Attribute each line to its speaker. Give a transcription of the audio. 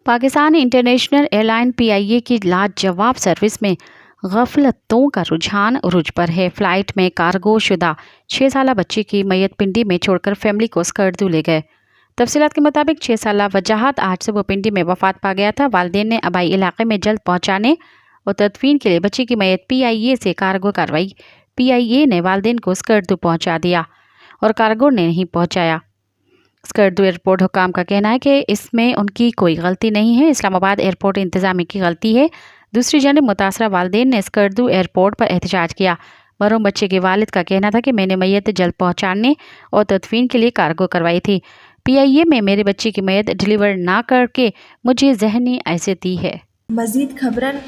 Speaker 1: Pakistan international air line PIA کی لاجواب service میں غفلتوں کا رجحان عروج پر ہے۔ فلائٹ میں کارگو شدہ 6 سالہ بچی کی میت پنڈی میں چھوڑ کر فیملی کو اسکردو لے گئے۔ تفصیلات کے مطابق 6 سالہ وجاہت آج صبح پنڈی میں وفات پا گیا تھا۔ والدین نے آبائی علاقے میں جلد پہنچانے اور تدفین کے لیے بچی کی میت PIA سے کارگو کروائی۔ PIA نے والدین کو اسکردو پہنچا دیا اور کارگو نے نہیں پہنچایا۔ اسکردو ایئرپورٹ حکام کا کہنا ہے کہ اس میں ان کی کوئی غلطی نہیں ہے، اسلام آباد ایئرپورٹ انتظامیہ کی غلطی ہے۔ دوسری جانب متاثرہ والدین نے اسکردو ایئرپورٹ پر احتجاج کیا۔ مرحوم بچے کے والد کا کہنا تھا کہ میں نے میت جلد پہنچانے اور تدفین کے لیے کارگو کروائی تھی۔ PIA میں میرے بچے کی میت ڈیلیور نہ کر کے مجھے ذہنی اذیت دی ہے۔
Speaker 2: مزید خبرن